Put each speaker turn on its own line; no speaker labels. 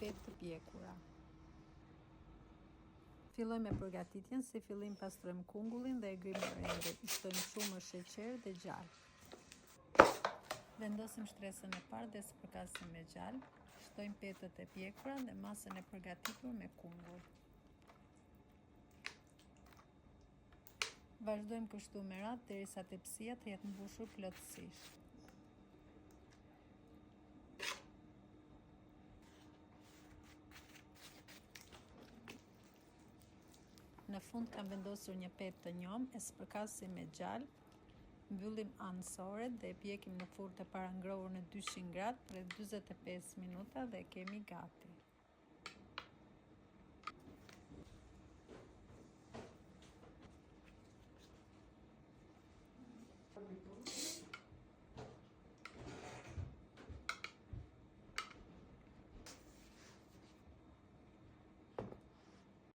petë të pjekura. Filloj me përgatitjen. Si fillim pastrojmë kungullin dhe e grimërin dhe i shtojmë shumë sheqer dhe gjallë. Vendosim shtresën e parë dhe spërkasim me gjallë. Shtojmë petët e pjekura dhe masën e përgatitur me kungull. Vazhdojmë kështu me radhë derisa tepsia të jetë mbushur plotësisht. Në fund kam vendosur një petë të njomë, e spërkasim me gjallë, mbyllim anësoret dhe e pjekim në furrë të parangrohur në 200 gradë për 45 minuta dhe kemi gati.